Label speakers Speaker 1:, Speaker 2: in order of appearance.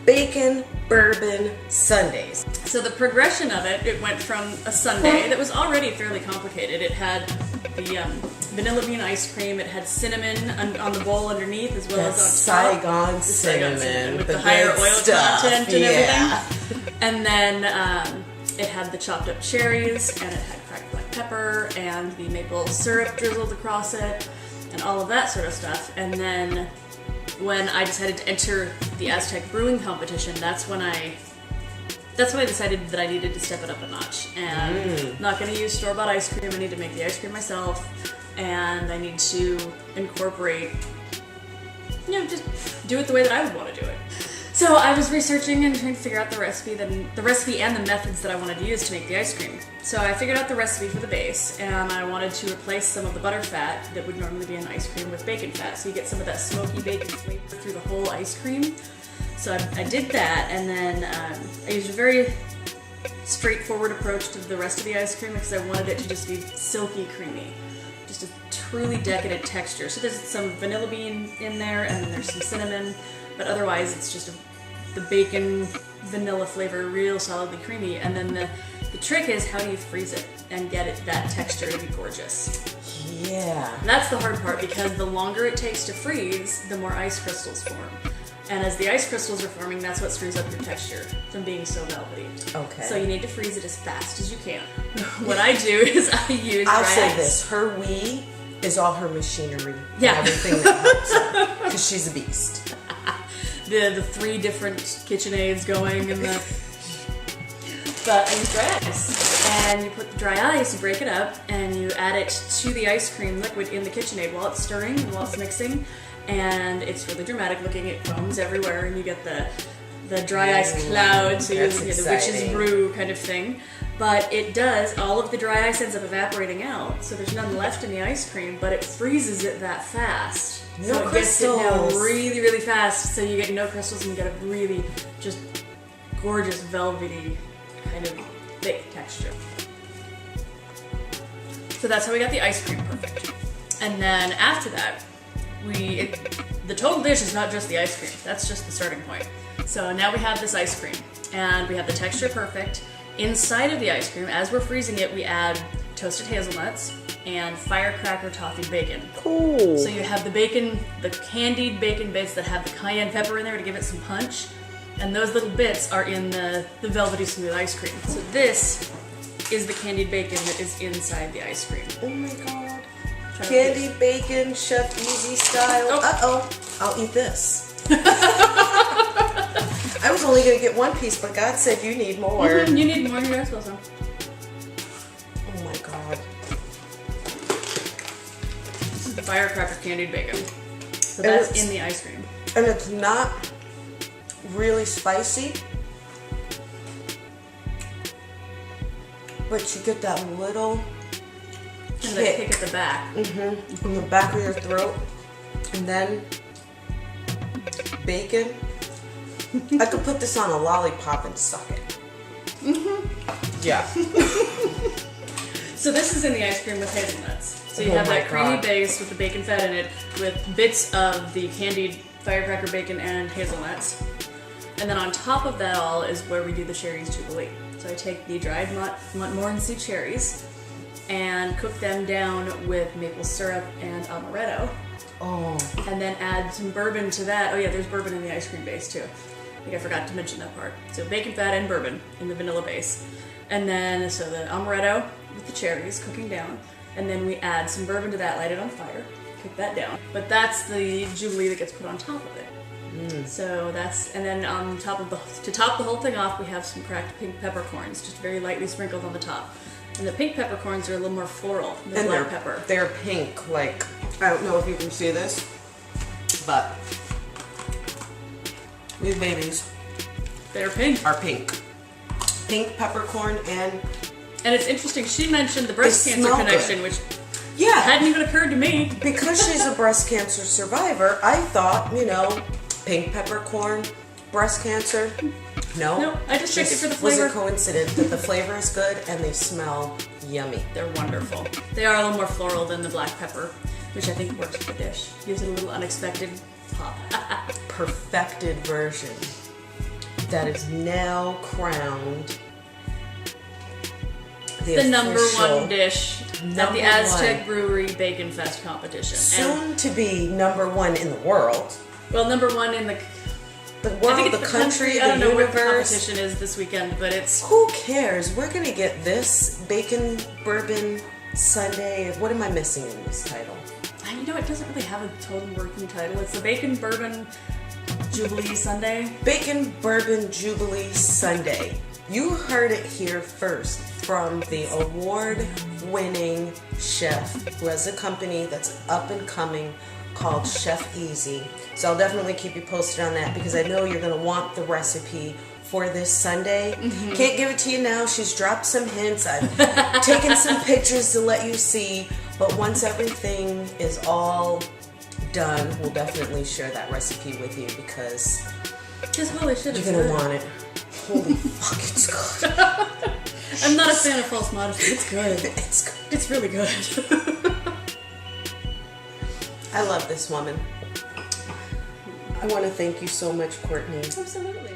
Speaker 1: Bacon bourbon sundaes.
Speaker 2: So the progression of it went from a sundae that was already fairly complicated. It had the vanilla bean ice cream, it had cinnamon on the bowl underneath as well as on top.
Speaker 1: Saigon cinnamon
Speaker 2: With the higher oil content and
Speaker 1: yeah.
Speaker 2: everything. And then it had the chopped up cherries, and it had cracked black pepper, and the maple syrup drizzled across it, and all of that sort of stuff. And then when I decided to enter the Aztec brewing competition, that's when I decided that I needed to step it up a notch. And I'm not going to use store-bought ice cream. I need to make the ice cream myself, and I need to incorporate, just do it the way that I would want to do it. So I was researching and trying to figure out the recipe and the methods that I wanted to use to make the ice cream. So I figured out the recipe for the base, and I wanted to replace some of the butter fat that would normally be in ice cream with bacon fat, so you get some of that smoky bacon flavor through the whole ice cream. So I did that, and then I used a very straightforward approach to the rest of the ice cream because I wanted it to just be silky creamy. Just a truly decadent texture. So there's some vanilla bean in there, and then there's some cinnamon, but otherwise it's just the bacon vanilla flavor, real solidly creamy. And then the trick is, how do you freeze it and get it that texture to be gorgeous?
Speaker 1: Yeah.
Speaker 2: And that's the hard part, because the longer it takes to freeze, the more ice crystals form. And as the ice crystals are forming, that's what screws up your texture from being so velvety. Okay. So you need to freeze it as fast as you can. What I do is I use
Speaker 1: I'll
Speaker 2: dry
Speaker 1: say
Speaker 2: ice.
Speaker 1: this, her we is all her machinery. Yeah. And everything that helps her, because she's a beast.
Speaker 2: The 3 different KitchenAids going and but I use dry ice. And you put the dry ice, you break it up, and you add it to the ice cream liquid in the KitchenAid while it's stirring and while it's mixing. And it's really dramatic looking. It foams everywhere, and you get the dry ice cloud, so you get the witch's brew kind of thing. But it does, all of the dry ice ends up evaporating out, so there's none left in the ice cream, but it freezes it that fast.
Speaker 1: No
Speaker 2: so
Speaker 1: crystals.
Speaker 2: It gets it down really, really fast, so you get no crystals and you get a really just gorgeous, velvety kind of thick texture. So that's how we got the ice cream perfect. And then after that, the total dish is not just the ice cream. That's just the starting point. So now we have this ice cream, and we have the texture perfect. Inside of the ice cream, as we're freezing it, we add toasted hazelnuts and firecracker toffee bacon.
Speaker 1: Cool.
Speaker 2: So you have the bacon, the candied bacon bits that have the cayenne pepper in there to give it some punch, and those little bits are in the velvety smooth ice cream. So this is the candied bacon that is inside the ice cream.
Speaker 1: Oh my god. Candied bacon, Chef Easy style.
Speaker 2: Oh.
Speaker 1: Uh-oh. I'll eat this. I was only going to get one piece, but God said you need more.
Speaker 2: Mm-hmm, you need more. Here, I suppose so.
Speaker 1: Oh my god.
Speaker 2: This is the firecracker candied bacon. So that's in the ice cream.
Speaker 1: And it's not really spicy, but you get that little
Speaker 2: and then kick at the back.
Speaker 1: Mm-hmm. In the back of your throat. And then bacon. I could put this on a lollipop and suck it. Mm-hmm. Yeah.
Speaker 2: So this is in the ice cream with hazelnuts. So you have that creamy base with the bacon fat in it, with bits of the candied firecracker bacon and hazelnuts. And then on top of that all is where we do the cherries jubilee. So I take the dried Montmorency cherries and cook them down with maple syrup and amaretto.
Speaker 1: Oh.
Speaker 2: And then add some bourbon to that. Oh yeah, there's bourbon in the ice cream base too. I think I forgot to mention that part. So bacon fat and bourbon in the vanilla base. And then, so the amaretto with the cherries cooking down. And then we add some bourbon to that, light it on fire, cook that down. But that's the jubilee that gets put on top of it. So that's, and then on top of to top the whole thing off, we have some cracked pink peppercorns, just very lightly sprinkled on the top. And the pink peppercorns are a little more floral than black pepper.
Speaker 1: They're pink, like, I don't know if you can see this, but these babies,
Speaker 2: they're pink.
Speaker 1: Are pink. Pink peppercorn and
Speaker 2: it's interesting, she mentioned the breast cancer connection, which hadn't even occurred to me.
Speaker 1: Because she's a breast cancer survivor, I thought, pink peppercorn, breast cancer. No,
Speaker 2: I just checked it for the flavor.
Speaker 1: Was a coincidence that the flavor is good and they smell yummy.
Speaker 2: They're wonderful. They are a little more floral than the black pepper, which I think works with the dish. Gives it a little unexpected Pop.
Speaker 1: perfected version that is now crowned
Speaker 2: the number one dish at
Speaker 1: number
Speaker 2: the Aztec
Speaker 1: one.
Speaker 2: Brewery Bacon Fest competition.
Speaker 1: Soon to be number one in the world.
Speaker 2: Well, number one in the
Speaker 1: world,
Speaker 2: I think it's
Speaker 1: the country,
Speaker 2: I don't
Speaker 1: the
Speaker 2: know what the
Speaker 1: universe.
Speaker 2: competition is this weekend, but it's
Speaker 1: Who cares? We're gonna get this bacon bourbon Sunday. What am I missing in this title?
Speaker 2: you know it doesn't really have a total working title. It's the Bacon Bourbon Jubilee Sunday.
Speaker 1: Bacon Bourbon Jubilee Sunday. You heard it here first from the award-winning chef who has a company that's up and coming called Chef Easy. So I'll definitely keep you posted on that because I know you're going to want the recipe for this Sunday. Can't give it to you now. She's dropped some hints. I've taken some pictures to let you see. But once everything is all done, we'll definitely share that recipe with you because
Speaker 2: Holy shit,
Speaker 1: you're going to want it. Holy fuck, it's good.
Speaker 2: I'm not a fan of false modesty. It's good.
Speaker 1: It's good.
Speaker 2: It's really good.
Speaker 1: I love this woman. I want to thank you so much, Courtney.
Speaker 2: Absolutely.